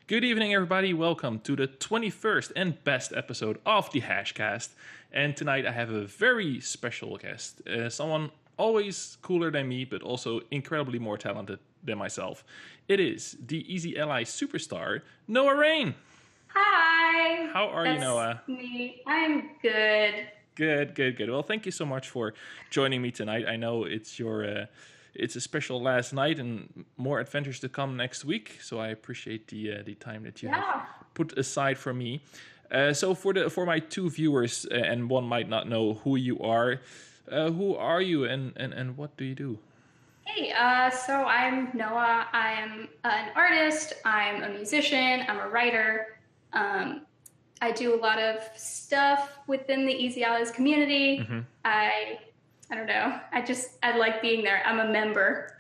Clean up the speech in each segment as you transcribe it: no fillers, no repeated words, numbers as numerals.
Good evening, everybody. Welcome to the 21st and best episode of the Hashcast. And tonight I have a very special guest, someone always cooler than me, but also incredibly more talented than myself. It is the Easy Ally superstar, Noah Rayne. Hi. How are you, Noah? Me. I'm good. Good. Well, thank you so much for joining me tonight. I know it's a special last night and more adventures to come next week. So I appreciate the time that you have Yeah. put aside for me. So for my two viewers, and one might not know who you are and what do you do? Hey, so I'm Noah. I'm an artist. I'm a musician. I'm a writer. I do a lot of stuff within the Easy Allies community. Mm-hmm. I don't know. I like being there. I'm a member.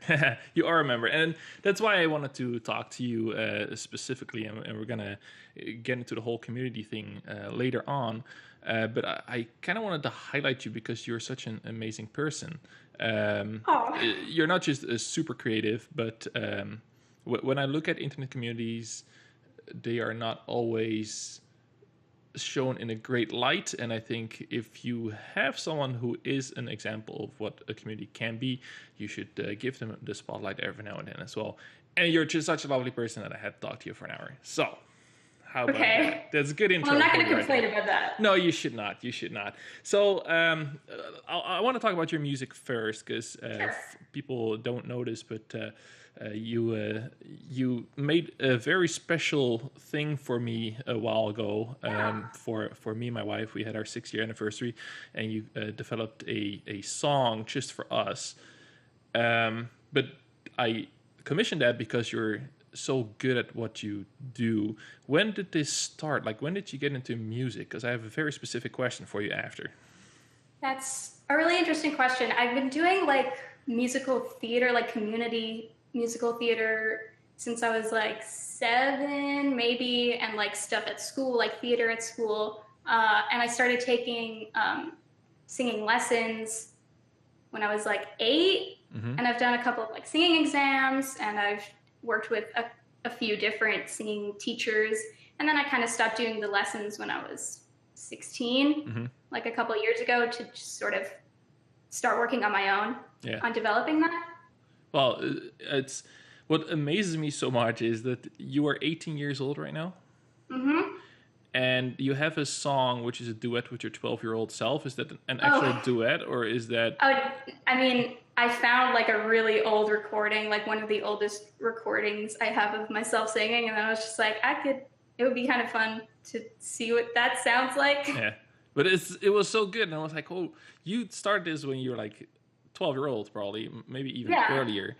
You are a member, and that's why I wanted to talk to you specifically, and we're gonna get into the whole community thing later on. But I kind of wanted to highlight you because you're such an amazing person. Oh. You're not just a super creative, but when I look at internet communities, they are not always shown in a great light, and I think if you have someone who is an example of what a community can be, you should give them the spotlight every now and then as well. And you're just such a lovely person that I had to talk to you for an hour. So how about that? That's a good intro. Well, I'm not going to complain about that. No, you should not. So I want to talk about your music first because Sure. people don't know this, but you made a very special thing for me a while ago. For me and my wife, we had our 6-year anniversary, and you developed a song just for us. But I commissioned that because you're so good at what you do. When did this start? Like, when did you get into music? Because I have a very specific question for you after. That's a really interesting question. I've been doing like musical theater, like community musical theater since I was like 7, maybe, and like stuff at school, like theater at school. And I started taking singing lessons when I was like 8, Mm-hmm. and I've done a couple of like singing exams, and I've worked with a few different singing teachers. And then I kind of stopped doing the lessons when I was 16, Mm-hmm. like a couple of years ago, to just sort of start working on my own on developing that. Well, it's what amazes me so much is that you are 18 years old right now, Mm-hmm. and you have a song which is a duet with your 12-year-old self. Is that an actual duet, or is that? I mean, I found like a really old recording, like one of the oldest recordings I have of myself singing, and then I was just like, it would be kind of fun to see what that sounds like. Yeah, but it was so good, and I was like, oh, you started this when you were like 12-year-old, probably, maybe even earlier.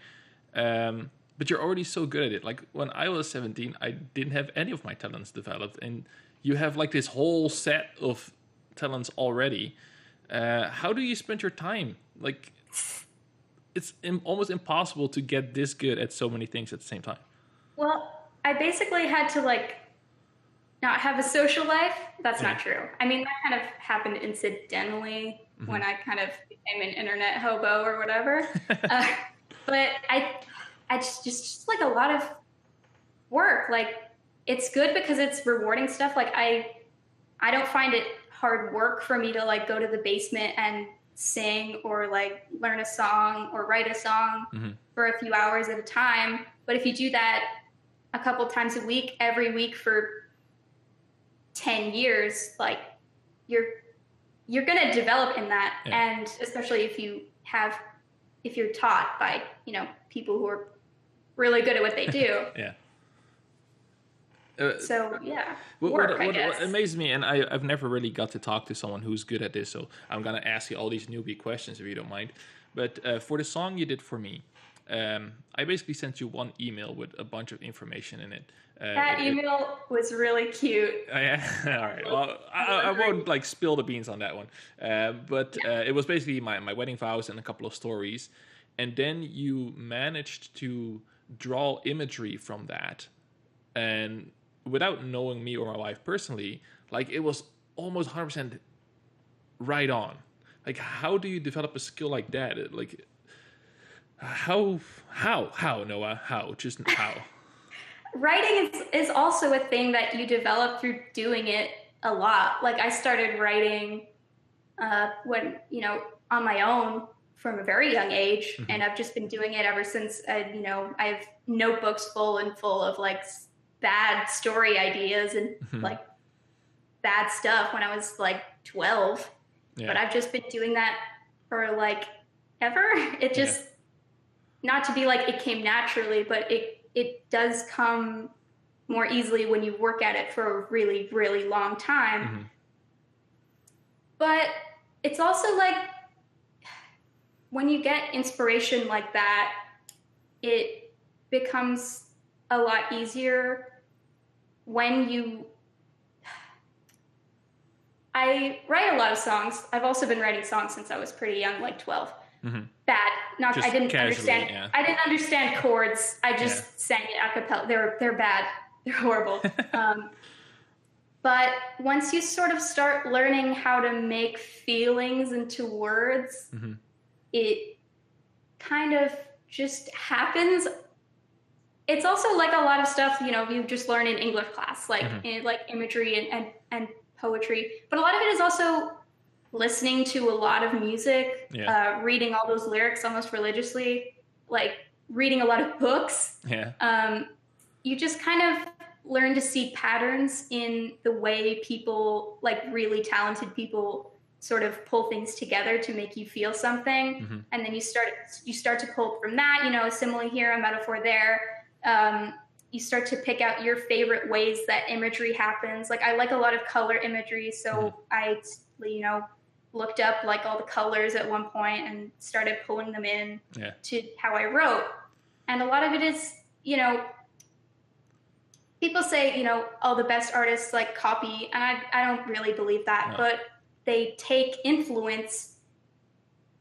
But you're already so good at it. Like when I was 17, I didn't have any of my talents developed, and you have like this whole set of talents already. How do you spend your time? Like, it's almost impossible to get this good at so many things at the same time. Well, I basically had to like not have a social life. That's not true. I mean, that kind of happened incidentally when I kind of became an internet hobo or whatever. But I just like a lot of work. Like, it's good because it's rewarding stuff. Like I don't find it hard work for me to like go to the basement and sing or like learn a song or write a song for a few hours at a time. But if you do that a couple times a week, every week for 10 years, like you're going to develop in that. Yeah. And especially if you're taught by, people who are really good at what they do. Yeah. So yeah, what amazes me, and I've never really got to talk to someone who's good at this, so I'm gonna ask you all these newbie questions if you don't mind. But for the song you did for me, I basically sent you one email with a bunch of information in it. That email was really cute. Oh, yeah. All right. Well, I won't like spill the beans on that one. But it was basically my wedding vows and a couple of stories, and then you managed to draw imagery from that, and without knowing me or my wife personally, like it was almost 100% right on. Like, how do you develop a skill like that? Like, how Noah? How? Just how? writing is also a thing that you develop through doing it a lot. Like I started writing when, on my own from a very young age. Mm-hmm. And I've just been doing it ever since, I have notebooks full of like bad story ideas and like bad stuff when I was like 12. Yeah. But I've just been doing that for like ever. It just, not to be like it came naturally, but it does come more easily when you work at it for a really, really long time. Mm-hmm. But it's also like when you get inspiration like that, it becomes a lot easier when I write a lot of songs. I've also been writing songs since I was pretty young, like 12. Mm-hmm. Bad. I didn't understand. Yeah. I didn't understand chords. I just sang it a cappella. They're bad. They're horrible. But once you sort of start learning how to make feelings into words, mm-hmm. it kind of just happens. It's also like a lot of stuff, you just learn in English class, like mm-hmm. in like imagery and poetry. But a lot of it is also listening to a lot of music, reading all those lyrics almost religiously, like reading a lot of books. Yeah. You just kind of learn to see patterns in the way people, like really talented people, sort of pull things together to make you feel something. Mm-hmm. And then you start to pull from that, a simile here, a metaphor there. You start to pick out your favorite ways that imagery happens. Like I like a lot of color imagery. So mm-hmm. I, looked up like all the colors at one point and started pulling them in to how I wrote. And a lot of it is, people say, all the best artists like copy, and I don't really believe that, but they take influence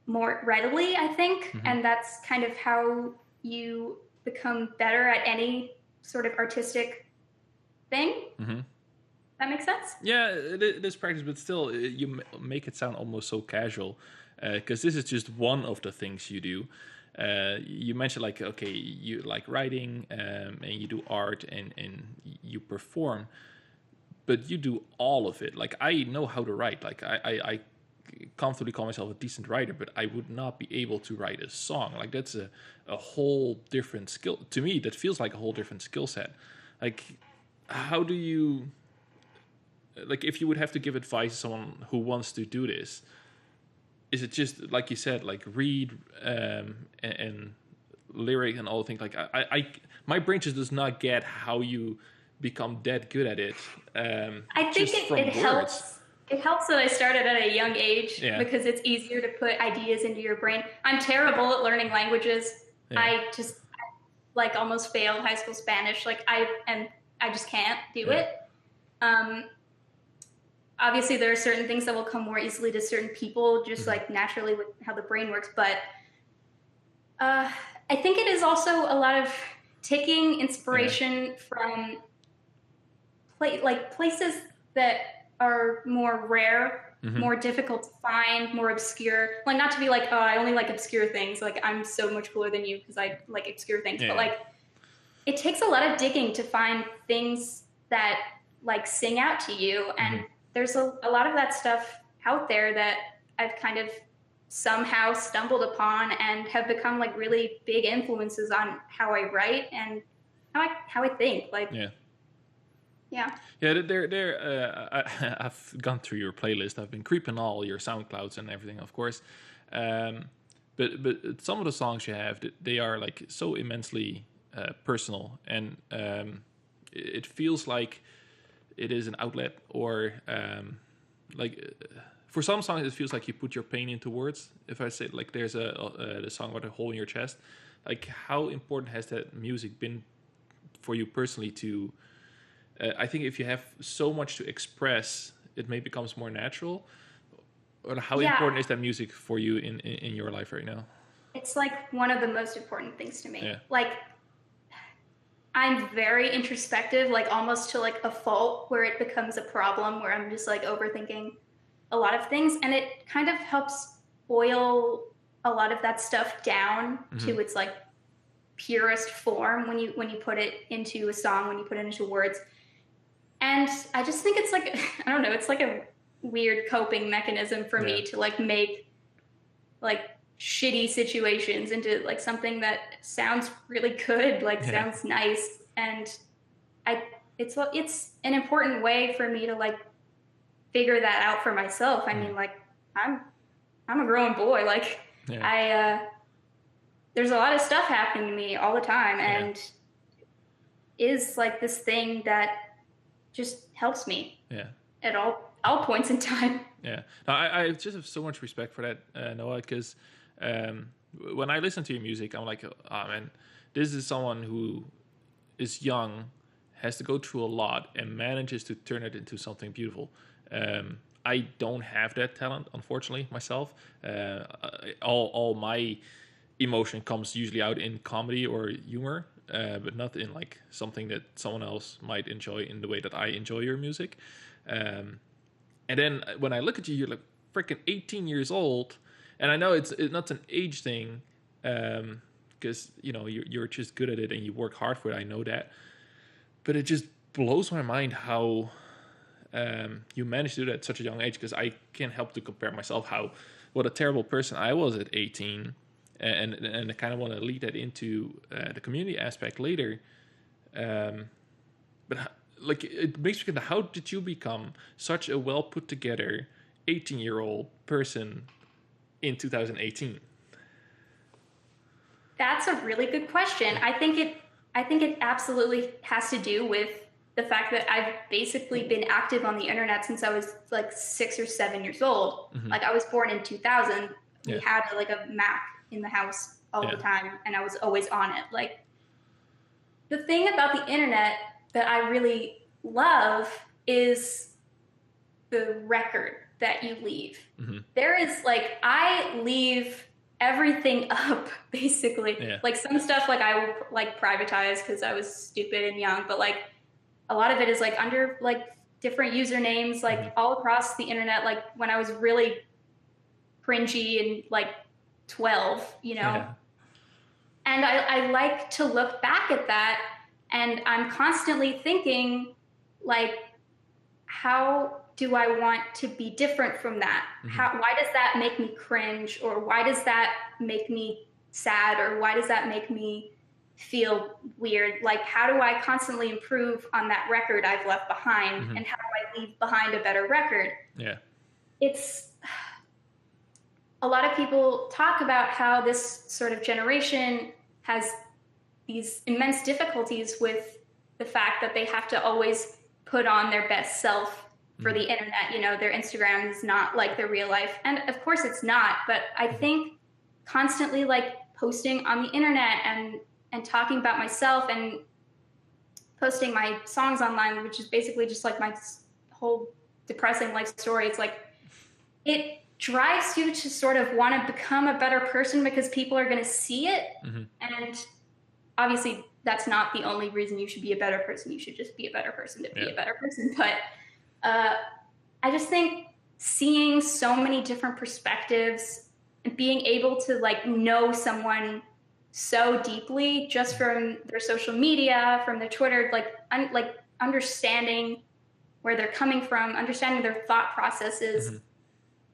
more readily, I think. Mm-hmm. And that's kind of how you become better at any sort of artistic thing. Mm-hmm. That makes sense? Yeah, it is practice, but still, you make it sound almost so casual, because this is just one of the things you do. You mentioned like, okay, you like writing, and you do art and you perform, but you do all of it. Like I know how to write. Like I comfortably call myself a decent writer, but I would not be able to write a song. Like that's a whole different skill. To me, that feels like a whole different skill set. Like how do you... Like if you would have to give advice to someone who wants to do this, is it just like you said, like read and lyric and all the things? Like I my brain just does not get how you become that good at it. I think it helps. It helps that I started at a young age because it's easier to put ideas into your brain. I'm terrible at learning languages. Yeah. I just like almost failed high school Spanish. Like I just can't do it. Obviously, there are certain things that will come more easily to certain people, just like naturally with how the brain works. But I think it is also a lot of taking inspiration from places that are more rare, more difficult to find, more obscure. Like not to be like, oh, I only like obscure things. Like I'm so much cooler than you because I like obscure things. Yeah. But like it takes a lot of digging to find things that like sing out to you. And there's a lot of that stuff out there that I've kind of somehow stumbled upon and have become like really big influences on how I write and how I think. Like, yeah. I've gone through your playlist. I've been creeping all your SoundClouds and everything, of course. But some of the songs you have, they are like so immensely personal, and it feels like it is an outlet, or for some songs it feels like you put your pain into words. If I say like there's the song about a hole in your chest, like how important has that music been for you personally to I think if you have so much to express, it may becomes more natural. Or how important is that music for you in your life right now? It's like one of the most important things to me. Like I'm very introspective, like almost to like a fault where it becomes a problem, where I'm just like overthinking a lot of things. And it kind of helps boil a lot of that stuff down to its like purest form when you put it into a song, when you put it into words. And I just think it's like, I don't know, it's like a weird coping mechanism for me to like make like shitty situations into like something that sounds really good, like sounds nice. And it's an important way for me to like figure that out for myself. I mean, like I'm a grown boy. Like there's a lot of stuff happening to me all the time, and is like this thing that just helps me at all points in time. Yeah, no, I just have so much respect for that, Noah, because when I listen to your music, I'm like, oh man, this is someone who is young, has to go through a lot, and manages to turn it into something beautiful. I don't have that talent, unfortunately, myself. All my emotion comes usually out in comedy or humor, but not in like something that someone else might enjoy in the way that I enjoy your music. And then when I look at you, you're like freaking 18 years old, and I know it's not an age thing, because you know you're just good at it and you work hard for it. I know that, but it just blows my mind how you managed to do that at such a young age. Because I can't help to compare myself what a terrible person I was at 18. And I kind of want to lead that into the community aspect later. But like, it makes me think, how did you become such a well put together 18-year-old person in 2018? That's a really good question. I think it absolutely has to do with the fact that I've basically been active on the internet since I was like 6 or 7 years old. Mm-hmm. Like I was born in 2000. We had like a Mac in the house all the time, and I was always on it. Like, the thing about the internet that I really love is the record that you leave. Mm-hmm. There is like, I leave everything up basically. Like some stuff like I like privatize because I was stupid and young, but like a lot of it is like under like different usernames, like all across the internet. Like when I was really cringy and like 12, you know. And I like to look back at that, and I'm constantly thinking like, how do I want to be different from that? Why does that make me cringe, or why does that make me sad, or why does that make me feel weird? Like, how do I constantly improve on that record I've left behind, and how do I leave behind a better record? It's a lot of people talk about how this sort of generation has these immense difficulties with the fact that they have to always put on their best self for the internet. You know, their Instagram is not like their real life. And of course it's not, but I think constantly like posting on the internet and talking about myself and posting my songs online, which is basically just like my whole depressing life story. It's like, it drives you to sort of want to become a better person because people are going to see it. And obviously that's not the only reason you should be a better person. You should just be a better person to be a better person. But I just think seeing so many different perspectives and being able to like know someone so deeply just from their social media, from their Twitter, like understanding where they're coming from, understanding their thought processes,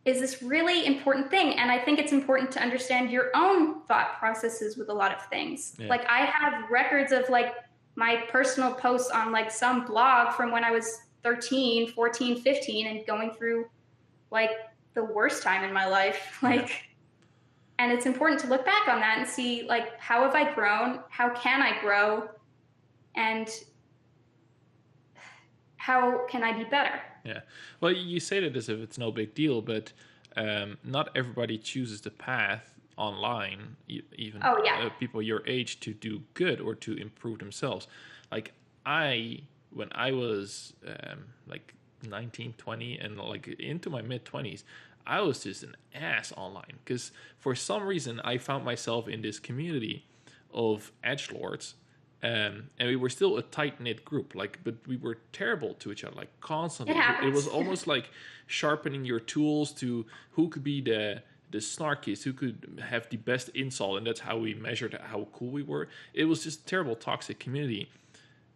is this really important thing. And I think it's important to understand your own thought processes with a lot of things. Like I have records of like my personal posts on like some blog from when I was 13, 14, 15 and going through like the worst time in my life. Like, and it's important to look back on that and see like, how have I grown? How can I grow? And how can I be better? Yeah. Well, you say that as if it's no big deal, but not everybody chooses the path online, even people your age, to do good or to improve themselves. Like when I was like 19, 20 and like into my mid 20s, I was just an ass online because for some reason I found myself in this community of edgelords. And we were still a tight-knit group, but we were terrible to each other, like constantly. It was almost like sharpening your tools to who could be the the snarkiest, who could have the best insult, and that's how we measured how cool we were. It was just a terrible, toxic community,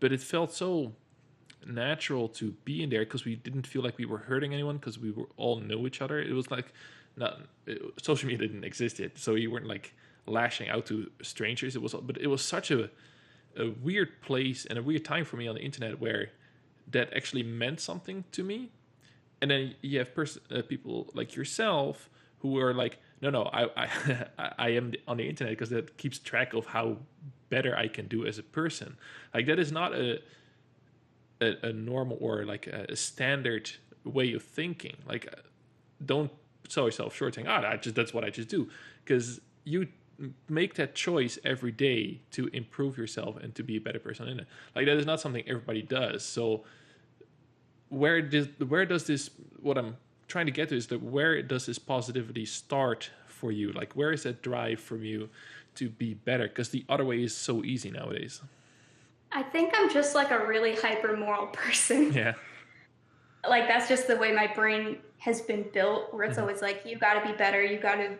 but it felt so natural to be in there because we didn't feel like we were hurting anyone because we were all know each other. It was like social media didn't exist yet, so you weren't like lashing out to strangers. But it was such a weird place and a weird time for me on the internet where that actually meant something to me. And then you have people like yourself who are like, no, I am on the internet because that keeps track of how better I can do as a person. Like that is not a normal or like a standard way of thinking. Like, don't sell yourself short saying, that's what I just do, because you make that choice every day to improve yourself and to be a better person in it. Like that is not something everybody does. So where does this, what I'm trying to get to is that where does this positivity start for you? Like where is that drive from you to be better? Because the other way is so easy nowadays. I think I'm just like a really hyper moral person. Yeah. Like that's just the way my brain has been built, where it's always like, you got to be better. You got to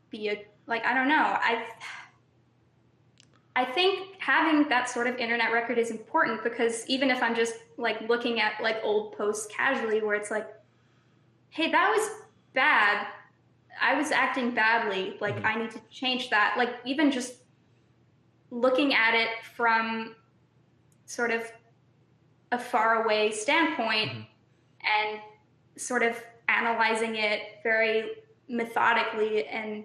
be I don't know. I think having that sort of internet record is important, because even if I'm just like looking at like old posts casually where it's like, hey, that was bad. I was acting badly. Like I need to change that. Like even just looking at it from sort of a faraway standpoint and sort of analyzing it very methodically and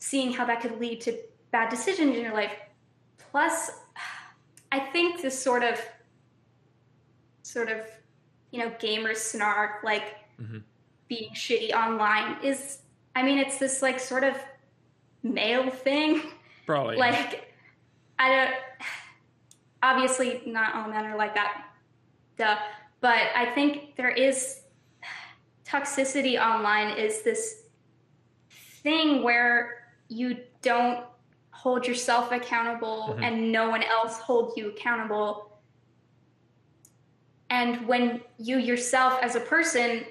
seeing how that could lead to bad decisions in your life. Plus, I think this sort of, gamer snark, like being shitty online is, it's this like sort of male thing. Probably. Like, I don't, obviously not all men are like that, duh. But I think there is, toxicity online is this thing where you don't hold yourself accountable and no one else holds you accountable. And when you yourself as a person,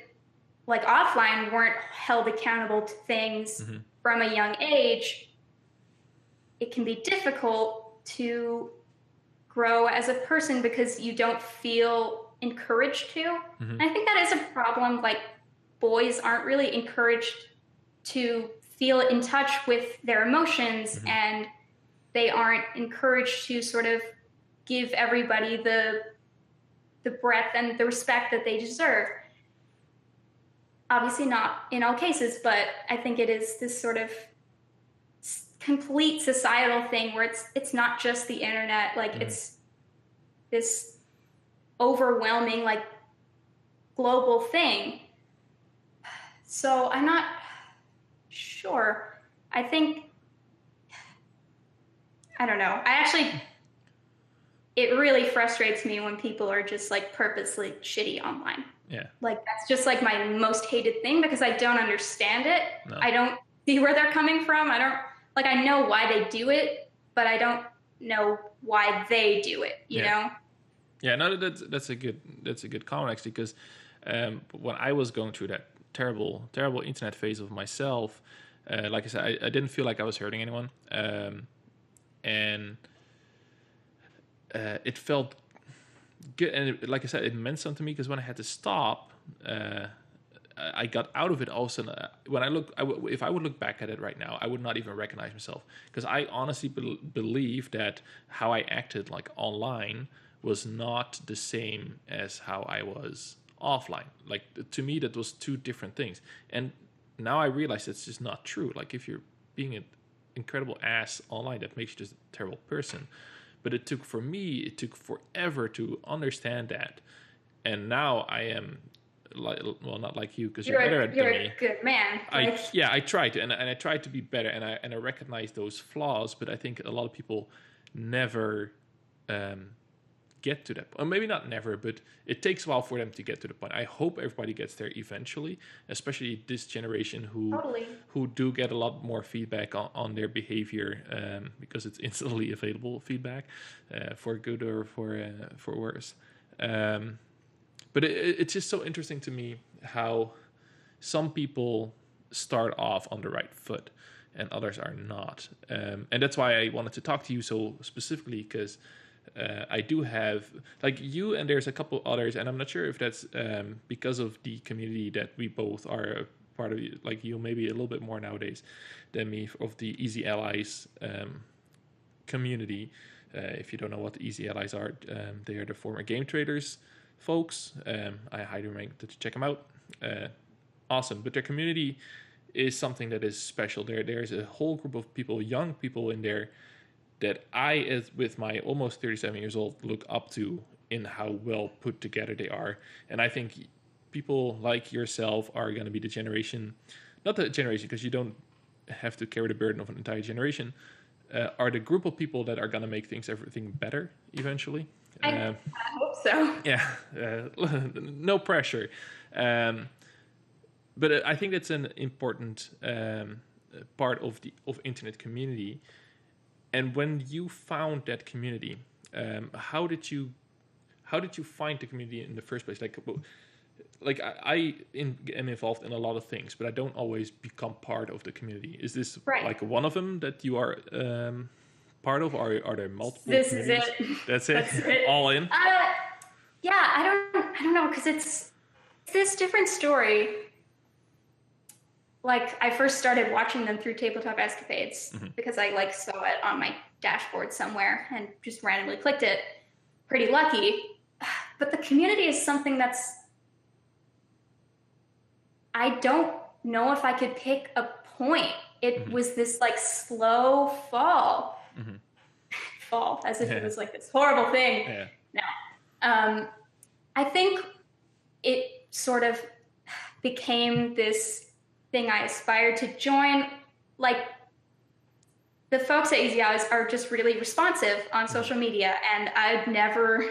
like offline, weren't held accountable to things from a young age, it can be difficult to grow as a person because you don't feel encouraged to. And I think that is a problem. Like boys aren't really encouraged to feel in touch with their emotions, and they aren't encouraged to sort of give everybody the breadth and the respect that they deserve. Obviously not in all cases, but I think it is this sort of complete societal thing where it's not just the internet, like it's this overwhelming like global thing. So I'm not sure. I don't know. It really frustrates me when people are just like purposely shitty online. Yeah. Like that's just like my most hated thing, because I don't understand it. No. I don't see where they're coming from. I know why they do it, but I don't know why they do it, you know? Yeah, no, that's a good comment actually, because when I was going through that terrible internet phase of myself, like I said, I didn't feel like I was hurting anyone, and it felt good, and like I said, it meant something to me, because when I had to stop, I got out of it all of a sudden. When if I would look back at it right now, I would not even recognize myself, because I honestly believe that how I acted like online was not the same as how I was offline. Like to me, that was two different things, and now I realize it's just not true. Like if you're being an incredible ass online, that makes you just a terrible person. But it took forever to understand that, and now I am not like you, because you're better at you're me. A good man. I try to, and I try to be better, and I recognize those flaws. But I think a lot of people never get to that point. Or maybe not never, but it takes a while for them to get to the point. I hope everybody gets there eventually, especially this generation who do get a lot more feedback on their behavior, because it's instantly available feedback, for good or for worse. But it's just so interesting to me how some people start off on the right foot and others are not. And that's why I wanted to talk to you so specifically, because I do have, like you and there's a couple others, and I'm not sure if that's because of the community that we both are a part of, like you maybe a little bit more nowadays than me, of the Easy Allies community. If you don't know what the Easy Allies are, they are the former game traders folks. I highly recommend to check them out. Awesome. But their community is something that is special. There's a whole group of people, young people in there, that I, as with my almost 37 years old, look up to in how well put together they are. And I think people like yourself are going to be the generation, not the generation, because you don't have to carry the burden of an entire generation, are the group of people that are going to make everything better eventually. I hope so. Yeah, no pressure. But I think that's an important part of internet community. And when you found that community, how did you find the community in the first place? Like I am involved in a lot of things, but I don't always become part of the community. Is this like one of them that you are part of, or are there multiple? This communities? is it. That's it. All in. Yeah, I don't know, because it's this different story. Like, I first started watching them through Tabletop Escapades because I saw it on my dashboard somewhere and just randomly clicked it. Pretty lucky. But the community is something that's, I don't know if I could pick a point. It was this slow fall. Fall, as if it was this horrible thing. Yeah. No. I think it sort of became this thing I aspired to join. Like, the folks at Easy Allies are just really responsive on social media, and I've never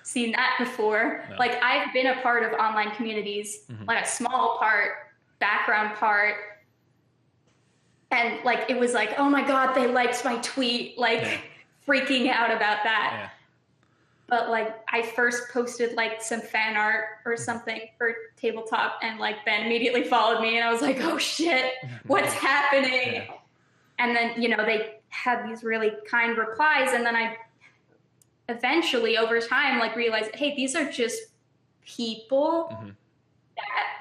seen that before. No. Like, I've been a part of online communities, like a small part, background part, and it was oh my God, they liked my tweet, freaking out about that. Yeah. But I first posted some fan art or something for Tabletop, and Ben immediately followed me, and I was like, oh shit, what's happening? Yeah. And then, they had these really kind replies, and then I eventually over time realized, hey, these are just people that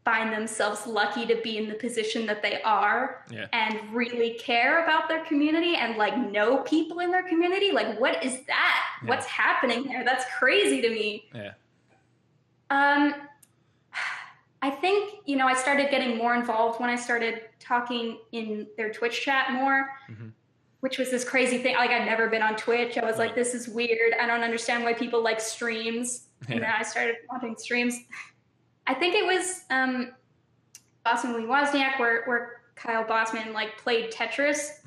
find themselves lucky to be in the position that they are, and really care about their community and know people in their community. What is that? Yeah. What's happening there? That's crazy to me. Yeah. I think, I started getting more involved when I started talking in their Twitch chat more, which was this crazy thing. I'd never been on Twitch. I was like, this is weird. I don't understand why people like streams. Yeah. And then I started watching streams. I think it was Bossman Lee Wozniak where Kyle Bossman played Tetris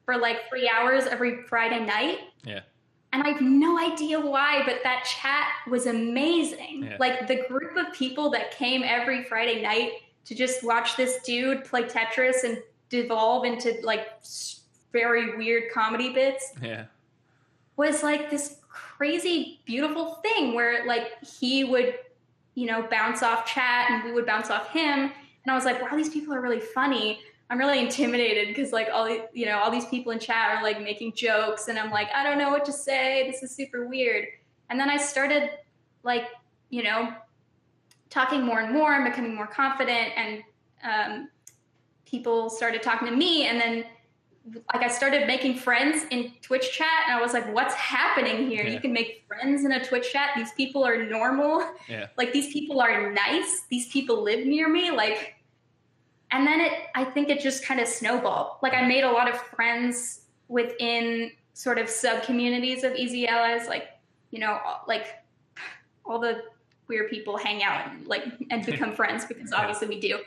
for 3 hours every Friday night. Yeah. And I have no idea why, but that chat was amazing. Yeah. The group of people that came every Friday night to just watch this dude play Tetris and devolve into very weird comedy bits. Yeah. Was this crazy, beautiful thing where he would, bounce off chat and we would bounce off him. And I was like, wow, these people are really funny. I'm really intimidated because all these people in chat are making jokes, and I'm I don't know what to say. This is super weird. And then I started talking more and more and becoming more confident, and people started talking to me, and then I started making friends in Twitch chat, and I was like, what's happening here? Yeah. You can make friends in a Twitch chat. These people are normal. Yeah. These people are nice. These people live near me. And then I think it just kind of snowballed. I made a lot of friends within sort of sub-communities of Easy Allies. All the weird people hang out and become friends, because obviously we do.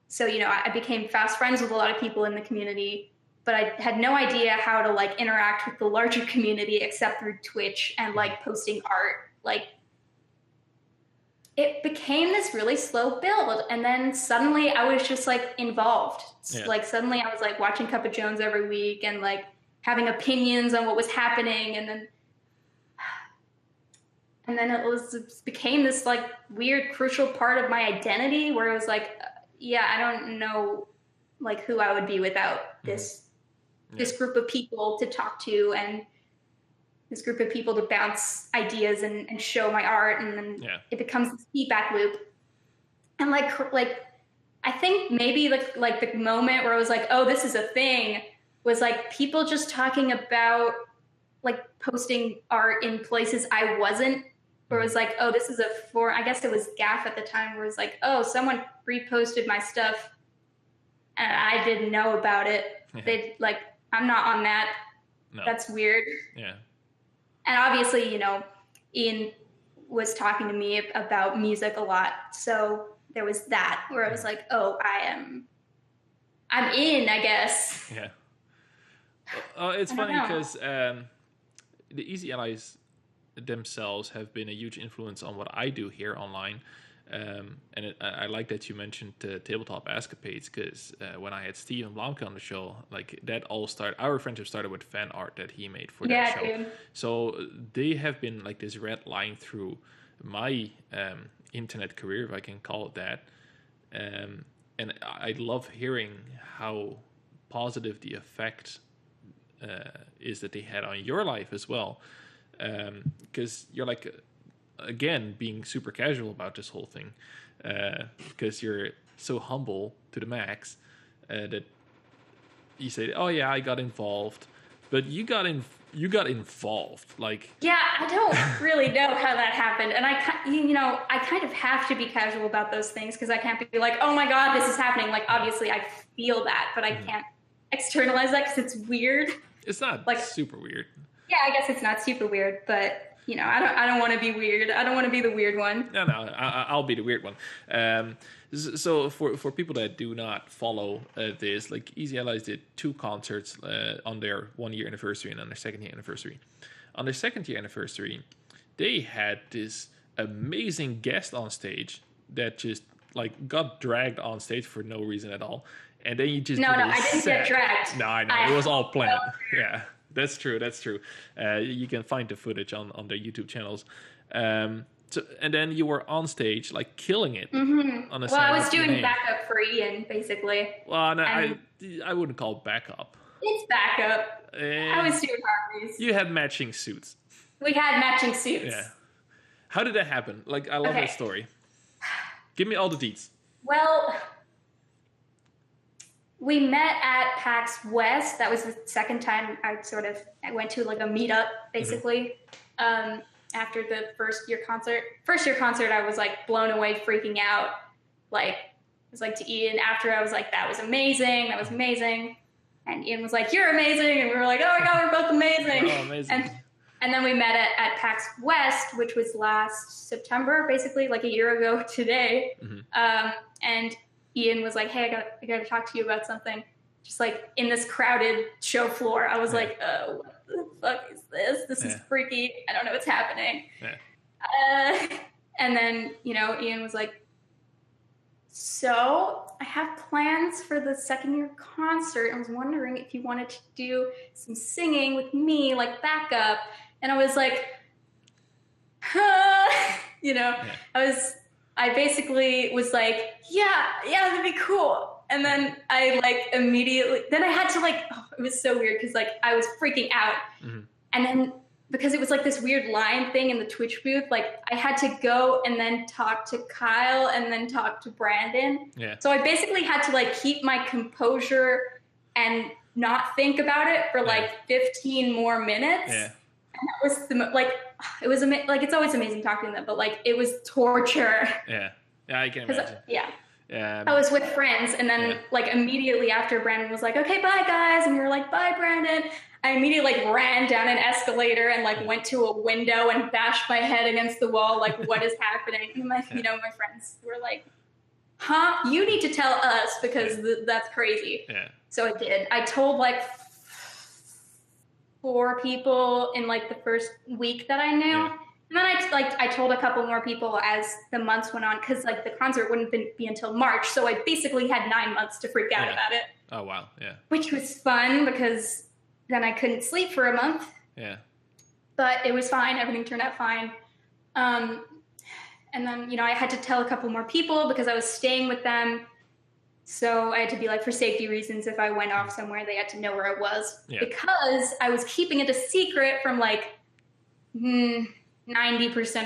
So, I became fast friends with a lot of people in the community, but I had no idea how to interact with the larger community except through Twitch and posting art. It became this really slow build, and then suddenly I was just involved. Yeah. Suddenly I was watching Cup of Jones every week and having opinions on what was happening, and then it became this weird crucial part of my identity where it was yeah, I don't know like who I would be without this group of people to talk to, and this group of people to bounce ideas and show my art, and then it becomes this feedback loop. And like I think maybe like the moment where I was like, oh, this is a thing, was like people just talking about like posting art in places I wasn't, where it was like, oh, this is I guess it was Gaff at the time, where it was like, oh, someone reposted my stuff and I didn't know about it. They like, I'm not on that. No. That's weird. Yeah. And obviously, you know, Ian was talking to me about music a lot. So there was that where I was like, oh, I'm in, I guess. Yeah. It's funny because the Easy Allies themselves have been a huge influence on what I do here online. I like that you mentioned Tabletop Escapades, because when I had Steven Blomke on the show, like that all started, our friendship started with fan art that he made for that show. Dude. So they have been like this red line through my internet career, if I can call it that. And I love hearing how positive the effect is that they had on your life as well. Because you're like, again, being super casual about this whole thing, because you're so humble to the max, that you say, oh yeah, I got involved, but you got involved. Like, yeah, I don't really know how that happened, and I kind of have to be casual about those things, because I can't be like, oh my god, this is happening. Like, obviously I feel that, but I can't externalize that because it's weird. It's not like super weird. Yeah, I guess it's not super weird, but you know, I don't want to be weird. I don't want to be the weird one. No, I'll be the weird one. So for people that do not follow this, like Easy Allies did 2 concerts on their 1-year anniversary and on their 2nd-year anniversary. On their 2nd-year anniversary, they had this amazing guest on stage that just like got dragged on stage for no reason at all, and then you just I didn't get dragged. No, I know, it was all planned. Yeah. That's true. You can find the footage on their YouTube channels. So, and then you were on stage, like killing it. Mm-hmm. On I was doing backup for Ian, basically. Well, no, I wouldn't call it backup. It's backup. I was doing harmonies. You had matching suits. We had matching suits. Yeah. How did that happen? Like, I love that story. Give me all the deets. Well, we met at PAX West. That was the second time I went to like a meetup, basically. Mm-hmm. After the first year concert, I was like blown away, freaking out. Like, I was like to Ian after, I was like, that was amazing. And Ian was like, you're amazing. And we were like, oh my God, we're both amazing. Oh, amazing. And then we met at PAX West, which was last September, basically like a year ago today. Mm-hmm. And Ian was like, hey, I got to talk to you about something. Just like in this crowded show floor. I was like, oh, what the fuck is this? This is freaky. I don't know what's happening. Yeah. And then, you know, Ian was like, so I have plans for the 2nd-year concert. I was wondering if you wanted to do some singing with me, like backup. And I was like, you know, I basically was like, yeah, that'd be cool. And then I like immediately, then I had to like, it was so weird because like I was freaking out. Mm-hmm. And then because it was like this weird line thing in the Twitch booth, like I had to go and then talk to Kyle and then talk to Brandon. Yeah. So I basically had to like keep my composure and not think about it for like 15 more minutes. Yeah. And that was it was like, it's always amazing talking to them, but like it was torture. Yeah, I can imagine. I was with friends, and then like immediately after Brandon was like, okay, bye guys, and we were like, bye Brandon. I immediately like ran down an escalator and like went to a window and bashed my head against the wall, like what is happening? And my friends were like, huh? You need to tell us because that's crazy. Yeah. So I did. I told like 4 people in like the first week that I knew. Yeah. And then I told a couple more people as the months went on, because like the concert wouldn't be until March. So I basically had 9 months to freak out about it. Oh, wow. Yeah. Which was fun because then I couldn't sleep for a month. Yeah. But it was fine. Everything turned out fine. And then, you know, I had to tell a couple more people because I was staying with them So I had to be like, for safety reasons, if I went off somewhere, they had to know where I was. Yeah. Because I was keeping it a secret from like 90%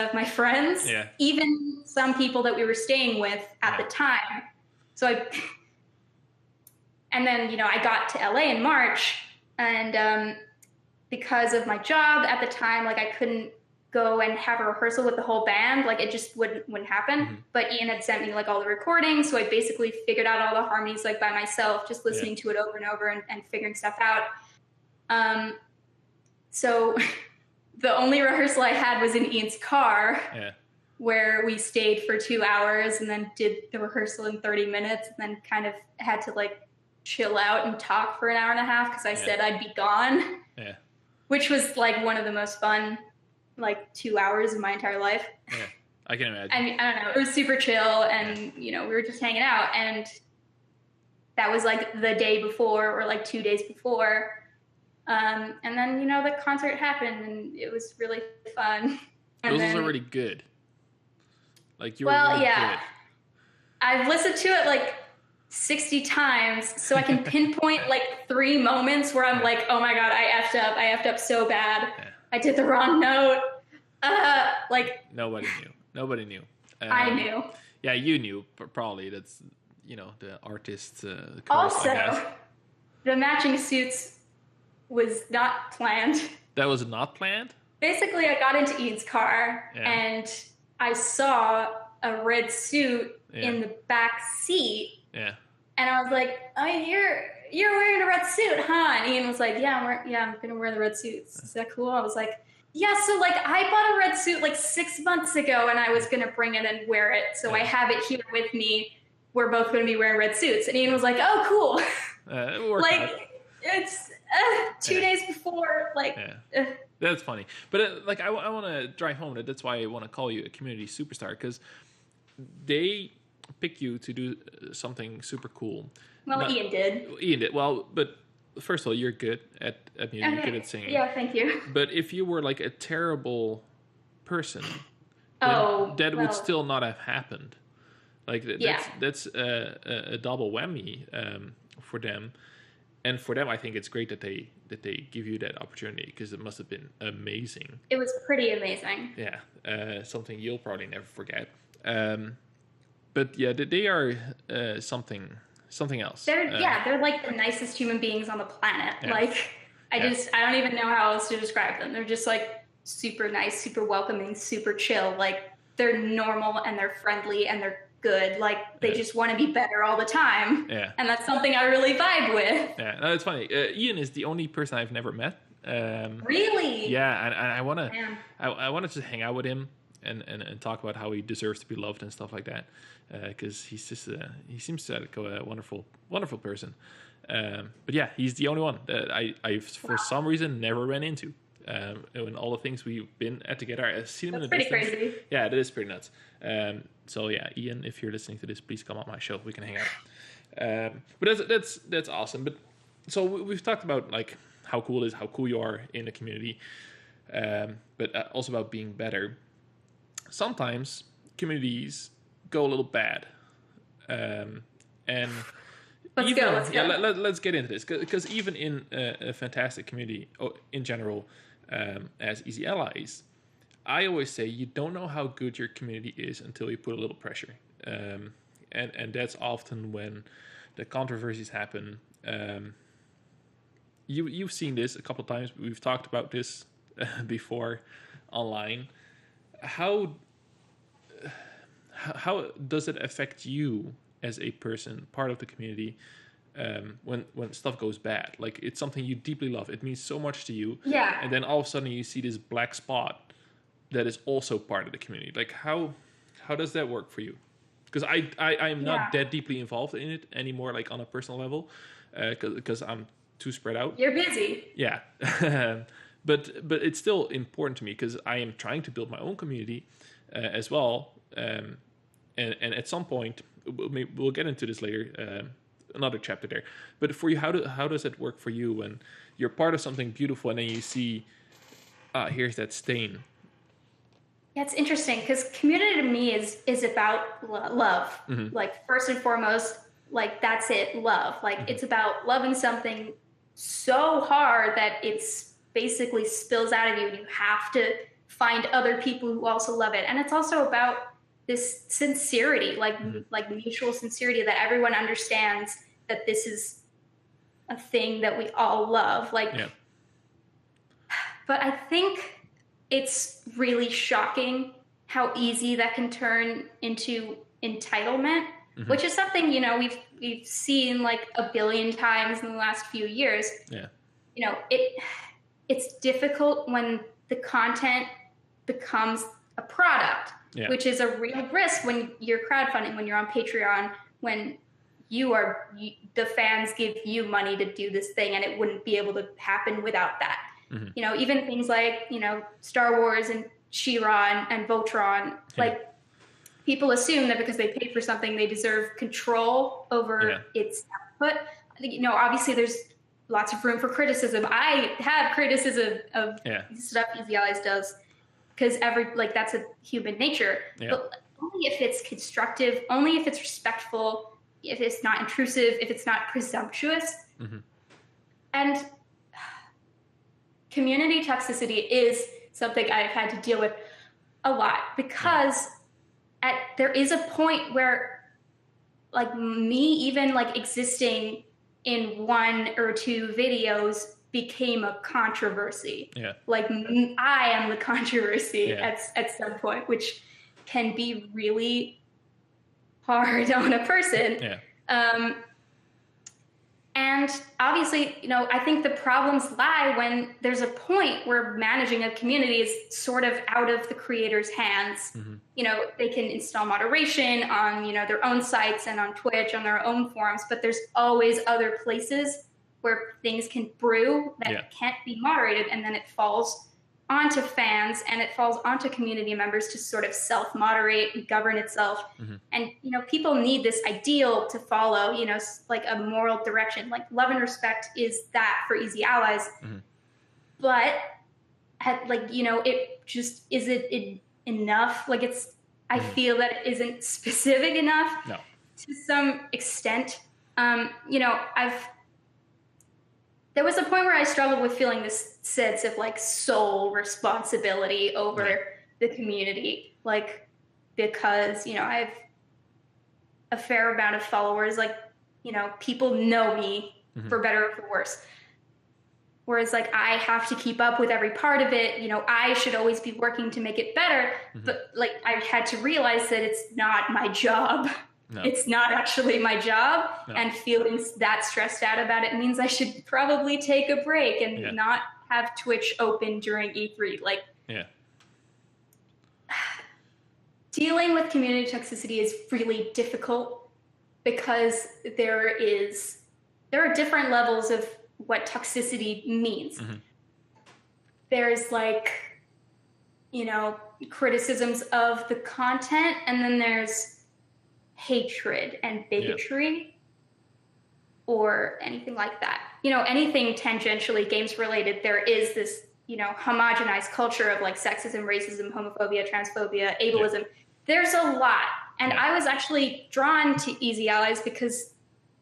of my friends, even some people that we were staying with at the time. So and then, you know, I got to LA in March, and because of my job at the time, like I couldn't go and have a rehearsal with the whole band. Like it just wouldn't happen. But Ian had sent me like all the recordings. So I basically figured out all the harmonies like by myself, just listening to it over and over and figuring stuff out. So the only rehearsal I had was in Ian's car, where we stayed for 2 hours and then did the rehearsal in 30 minutes, and then kind of had to like chill out and talk for an hour and a half because I said I'd be gone, which was like one of the most fun like 2 hours of my entire life. Yeah, I can imagine. I mean, I don't know. It was super chill, and you know, we were just hanging out, and that was like the day before or like 2 days before. And then, you know, the concert happened, and it was really fun. And it was already good. Like you were really good. I've listened to it like 60 times, so I can pinpoint like 3 moments where I'm like, oh my God, I effed up so bad. I did the wrong note. Like nobody knew. I knew. Yeah, you knew. Probably that's, you know, the artist's curse, also, I guess. The matching suits was not planned. That was not planned? Basically, I got into Ian's car and I saw a red suit in the back seat. Yeah. And I was like, oh, you're wearing a red suit, huh? And Ian was like, I'm going to wear the red suit. Is that cool? I was like, yeah, so like I bought a red suit like 6 months ago, and I was going to bring it and wear it. So I have it here with me. We're both going to be wearing red suits. And Ian was like, oh, cool. Like out. It's 2 days before. Like, that's funny. But like, I want to drive home that. That's why I want to call you a community superstar, because they pick you to do something super cool. Well, Ian did. Well, but first of all, you're good at music. You're good at singing. Yeah, thank you. But if you were like a terrible person, that would still not have happened. Like that's a double whammy for them. And for them, I think it's great that they give you that opportunity, because it must have been amazing. It was pretty amazing. Yeah, something you'll probably never forget. But yeah, they are something else. They're like the nicest human beings on the planet. Yeah. Like I don't even know how else to describe them. They're just like super nice, super welcoming, super chill. Like they're normal and they're friendly and they're good. Like they just want to be better all the time. Yeah. And that's something I really vibe with. Yeah, no, it's funny. Ian is the only person I've never met. Really? Yeah, and I wanna just hang out with him and talk about how he deserves to be loved and stuff like that. Because he's just he seems like a wonderful person. But yeah, he's the only one that I for some reason never ran into. And all the things we've been at together, I've seen him in the distance. That's pretty crazy. Yeah, that is pretty nuts. So yeah, Ian, if you're listening to this, please come on my show. We can hang out. But that's awesome. But so we've talked about like how cool it is, how cool you are in the community, but also about being better. Sometimes communities go a little bad, and let's go. Let's get into this, because even in a fantastic community in general, as Easy Allies, I always say you don't know how good your community is until you put a little pressure, and that's often when the controversies happen. You've seen this a couple of times. We've talked about this before online. How does it affect you as a person, part of the community, when stuff goes bad? Like, it's something you deeply love. It means so much to you. Yeah. And then all of a sudden you see this black spot that is also part of the community. Like, how does that work for you? Because I'm not that deeply involved in it anymore, like on a personal level, because I'm too spread out. You're busy. Yeah. But it's still important to me, because I am trying to build my own community as well. And at some point, we'll get into this later, another chapter there. But for you, how does it work for you when you're part of something beautiful and then you see, here's that stain? Yeah, it's interesting, because community to me is about love. Mm-hmm. Like, first and foremost, like that's it, love. Like it's about loving something so hard that it's basically spills out of you and you have to find other people who also love it. And it's also about this sincerity, like mutual sincerity, that everyone understands that this is a thing that we all love. Like, but I think it's really shocking how easy that can turn into entitlement, which is something, you know, we've seen like a billion times in the last few years. Yeah. You know, it's difficult when the content becomes a product, which is a real risk when you're crowdfunding, when you're on Patreon, when the fans give you money to do this thing, and it wouldn't be able to happen without that. You know, even things like, you know, Star Wars and She-Ra and Voltron, like people assume that because they pay for something, they deserve control over its output. You know, obviously there's lots of room for criticism. I have criticism of stuff Easy Allies does, because that's a human nature. But only if it's constructive, only if it's respectful, if it's not intrusive, if it's not presumptuous. And community toxicity is something I've had to deal with a lot, because there is a point where, like, me even like existing in 1 or 2 videos became a controversy. Like I am the controversy at some point, which can be really hard on a person. And obviously, you know, I think the problems lie when there's a point where managing a community is sort of out of the creator's hands. You know, they can install moderation on, you know, their own sites and on Twitch, on their own forums, but there's always other places where things can brew that can't be moderated, and then it falls onto fans and it falls onto community members to sort of self-moderate and govern itself. And, you know, people need this ideal to follow, you know, like a moral direction. Like love and respect is that for Easy Allies. But, like, you know, it just isn't enough. Like I feel that it isn't specific enough to some extent. You know, there was a point where I struggled with feeling this sense of like sole responsibility over the community, like, because, you know, I have a fair amount of followers, like, you know, people know me for better or for worse. Whereas like I have to keep up with every part of it. You know, I should always be working to make it better. But like I had to realize that it's not my job. It's not actually my job, and feeling that stressed out about it means I should probably take a break and not have Twitch open during E3. Like, dealing with community toxicity is really difficult, because there are different levels of what toxicity means. There's like, you know, criticisms of the content, and then there's hatred and bigotry or anything like that. You know, anything tangentially games related, there is this, you know, homogenized culture of like sexism, racism, homophobia, transphobia, ableism. There's a lot. And I was actually drawn to Easy Allies because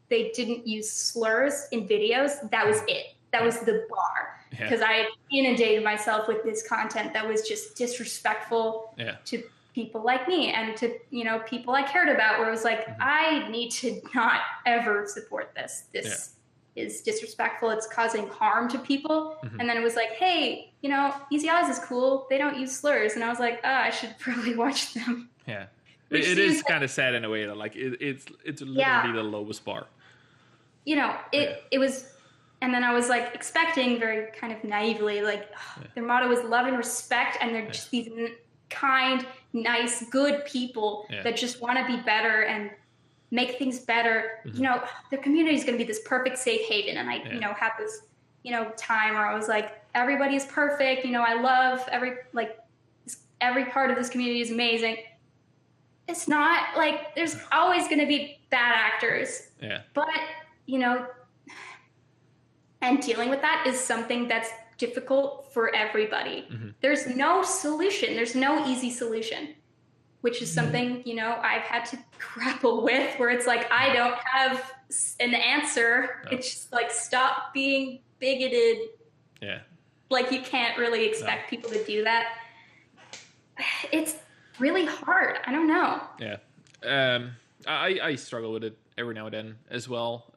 they didn't use slurs in videos. That was it. That was the bar. Because I had inundated myself with this content that was just disrespectful to people like me and to, you know, people I cared about, where it was like, I need to not ever support this. This is disrespectful. It's causing harm to people. And then it was like, hey, you know, Easy Allies is cool. They don't use slurs. And I was like, I should probably watch them. It is kind of sad in a way that like it's literally the lowest bar. You know, it was, and then I was like expecting very kind of naively, like their motto is love and respect, and they're just these kind, nice, good people that just want to be better and make things better. You know, their community is going to be this perfect safe haven. And I, you know, had this, you know, time where I was like, everybody is perfect. You know, I love every part of this community is amazing. It's not. Like, there's always going to be bad actors. But, you know, and dealing with that is something that's difficult for everybody. There's no solution. There's no easy solution. which is something, I've had to grapple with, where it's like, I don't have an answer. No. It's just like, stop being bigoted. Yeah. Like, you can't really expect people to do that. It's really hard. I don't know. Yeah. I struggle with it every now and then as well.